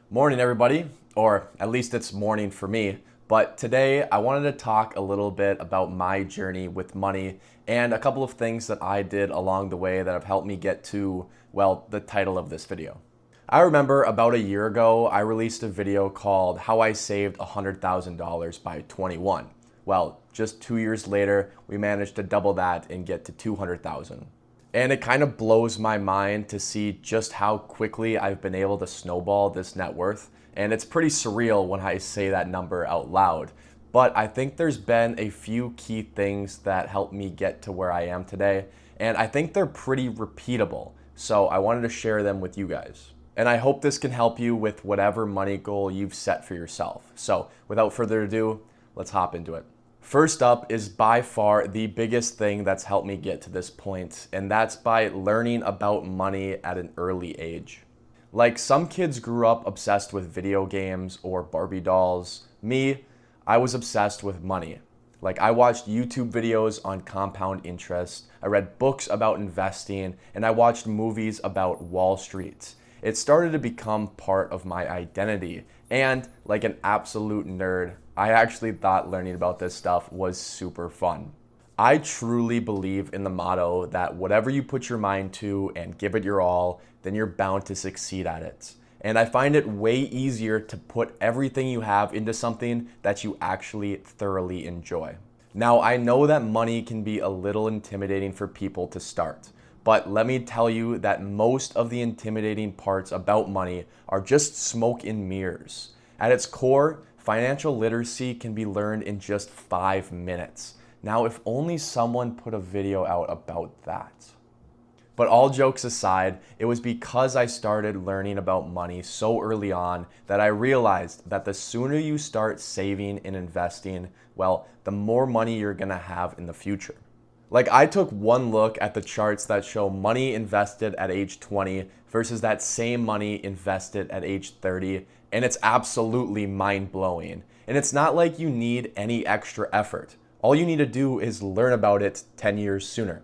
Morning, everybody, or at least it's morning for me. But today I wanted to talk a little bit about my journey with money and a couple of things that I did along the way that have helped me get to, well, the title of this video. I remember about a year ago, I released a video called How I Saved $100,000 by 21. Well, just 2 years later, we managed to double that and get to 200,000. And it kind of blows my mind to see just how quickly I've been able to snowball this net worth. And it's pretty surreal when I say that number out loud. But I think there's been a few key things that helped me get to where I am today. And I think they're pretty repeatable. So I wanted to share them with you guys. And I hope this can help you with whatever money goal you've set for yourself. So without further ado, let's hop into it. First up is by far the biggest thing that's helped me get to this point, and that's by learning about money at an early age. Like some kids grew up obsessed with video games or Barbie dolls. Me, I was obsessed with money. Like I watched YouTube videos on compound interest, I read books about investing, and I watched movies about Wall Street. It started to become part of my identity, and like an absolute nerd, I actually thought learning about this stuff was super fun. I truly believe in the motto that whatever you put your mind to and give it your all, then you're bound to succeed at it. And I find it way easier to put everything you have into something that you actually thoroughly enjoy. Now, I know that money can be a little intimidating for people to start, but let me tell you that most of the intimidating parts about money are just smoke and mirrors. At its core, financial literacy can be learned in just 5 minutes. Now, if only someone put a video out about that. But all jokes aside, it was because I started learning about money so early on that I realized that the sooner you start saving and investing, well, the more money you're gonna have in the future. Like I took one look at the charts that show money invested at age 20 versus that same money invested at age 30, and it's absolutely mind-blowing. And it's not like you need any extra effort. All you need to do is learn about it 10 years sooner.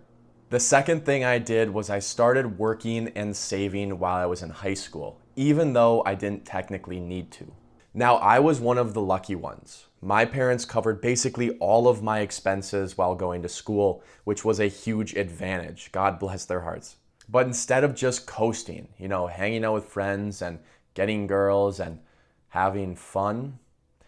The second thing I did was I started working and saving while I was in high school, even though I didn't technically need to. Now, I was one of the lucky ones. My parents covered basically all of my expenses while going to school, which was a huge advantage. God bless their hearts. But instead of just coasting, hanging out with friends and getting girls and having fun,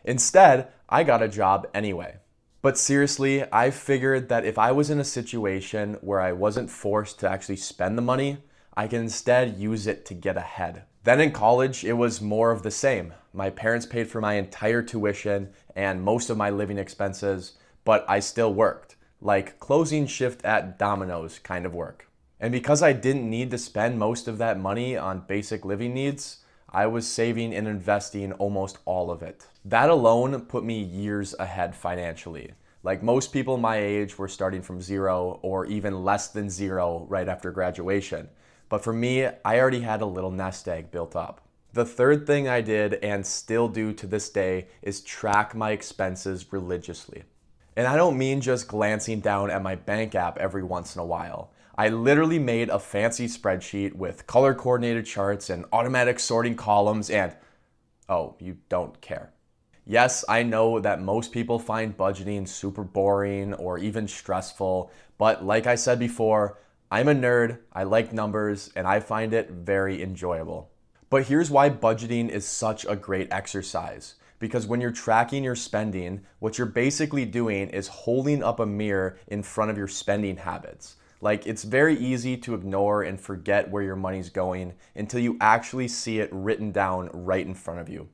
instead, I got a job anyway. But seriously, I figured that if I was in a situation where I wasn't forced to actually spend the money, I can instead use it to get ahead. Then in college, it was more of the same. My parents paid for my entire tuition and most of my living expenses, but I still worked, like closing shift at Domino's kind of work. And because I didn't need to spend most of that money on basic living needs, I was saving and investing almost all of it. That alone put me years ahead financially. Like most people my age were starting from zero or even less than zero right after graduation. But for me, I already had a little nest egg built up. The third thing I did and still do to this day is track my expenses religiously. And I don't mean just glancing down at my bank app every once in a while. I literally made a fancy spreadsheet with color coordinated charts and automatic sorting columns and, oh, you don't care. Yes, I know that most people find budgeting super boring or even stressful, but like I said before, I'm a nerd, I like numbers, and I find it very enjoyable. But here's why budgeting is such a great exercise. Because when you're tracking your spending, what you're basically doing is holding up a mirror in front of your spending habits. Like it's very easy to ignore and forget where your money's going until you actually see it written down right in front of you.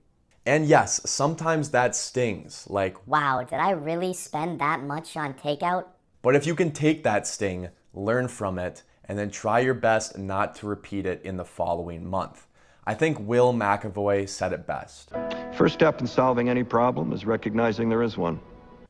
And yes, sometimes that stings, like, Wow, did I really spend that much on takeout? but if you can take that sting, learn from it, and then try your best not to repeat it in the following month. I think Will McAvoy said it best. First step in solving any problem is recognizing there is one.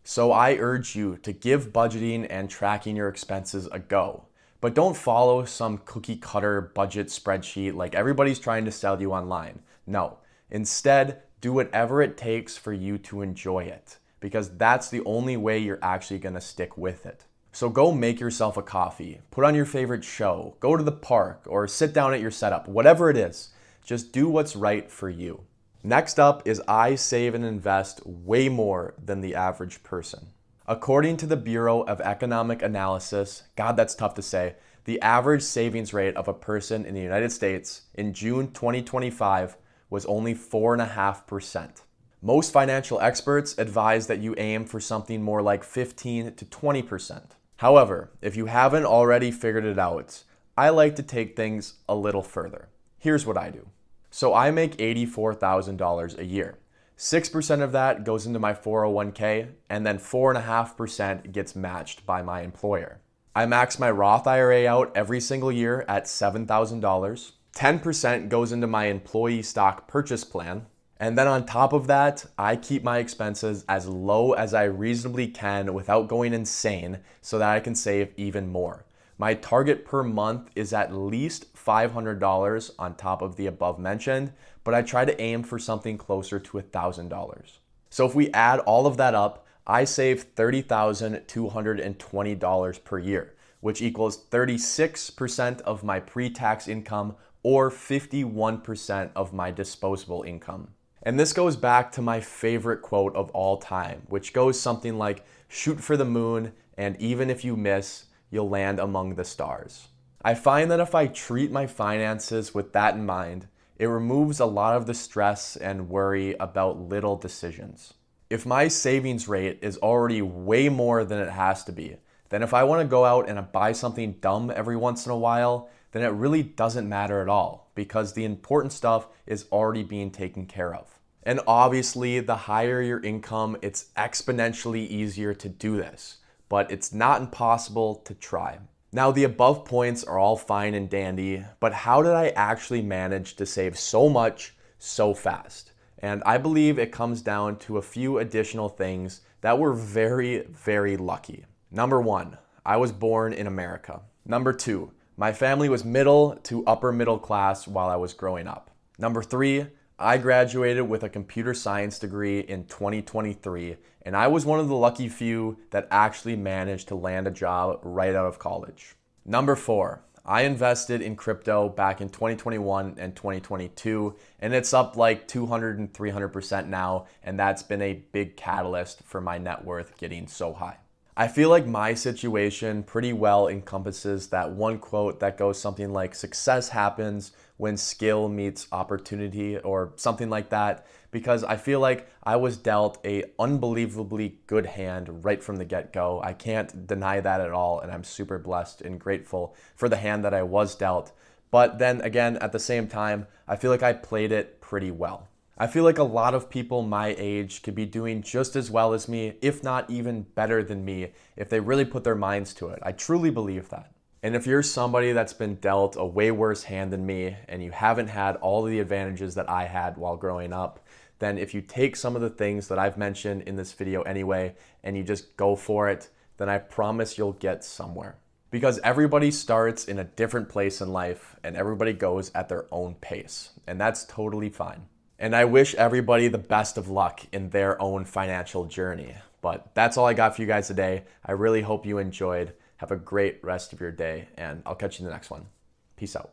So I urge you to give budgeting and tracking your expenses a go. But don't follow some cookie cutter budget spreadsheet like everybody's trying to sell you online. No, instead, do whatever it takes for you to enjoy it, because that's the only way you're actually gonna stick with it. So go make yourself a coffee, put on your favorite show, go to the park, or sit down at your setup, whatever it is. Just do what's right for you. Next up is I save and invest way more than the average person. According to the Bureau of Economic Analysis, God, that's tough to say, the average savings rate of a person in the United States in June 2025 was only 4.5%. Most financial experts advise that you aim for something more like 15 to 20%. However, if you haven't already figured it out, I like to take things a little further. Here's what I do. So I make $84,000 a year. 6% of that goes into my 401k, and then 4.5% gets matched by my employer. I max my Roth IRA out every single year at $7,000. 10% goes into my employee stock purchase plan. And then on top of that, I keep my expenses as low as I reasonably can without going insane so that I can save even more. My target per month is at least $500 on top of the above mentioned, but I try to aim for something closer to $1,000. So if we add all of that up, I save $30,220 per year, which equals 36% of my pre-tax income or 51% of my disposable income. And this goes back to my favorite quote of all time, which goes something like, shoot for the moon, and even if you miss, you'll land among the stars. I find that if I treat my finances with that in mind, it removes a lot of the stress and worry about little decisions. If my savings rate is already way more than it has to be, then if I want to go out and buy something dumb every once in a while, then it really doesn't matter at all because the important stuff is already being taken care of. And obviously, the higher your income, it's exponentially easier to do this, but it's not impossible to try. Now, the above points are all fine and dandy, but how did I actually manage to save so much so fast? And I believe it comes down to a few additional things that were very, very lucky. Number one, I was born in America. Number two, my family was middle to upper middle class while I was growing up. Number three, I graduated with a computer science degree in 2023, and I was one of the lucky few that actually managed to land a job right out of college. Number four, I invested in crypto back in 2021 and 2022, and it's up like 200 and 300% now, and that's been a big catalyst for my net worth getting so high. I feel like my situation pretty well encompasses that one quote that goes something like, success happens when skill meets opportunity, or something like that, because I feel like I was dealt a unbelievably good hand right from the get-go. I can't deny that at all, and I'm super blessed and grateful for the hand that I was dealt. But then again, at the same time, I feel like I played it pretty well. I feel like a lot of people my age could be doing just as well as me, if not even better than me, if they really put their minds to it. I truly believe that. And if you're somebody that's been dealt a way worse hand than me, and you haven't had all of the advantages that I had while growing up, then if you take some of the things that I've mentioned in this video anyway, and you just go for it, then I promise you'll get somewhere. Because everybody starts in a different place in life, and everybody goes at their own pace, and that's totally fine. And I wish everybody the best of luck in their own financial journey. But that's all I got for you guys today. I really hope you enjoyed. Have a great rest of your day, and I'll catch you in the next one. Peace out.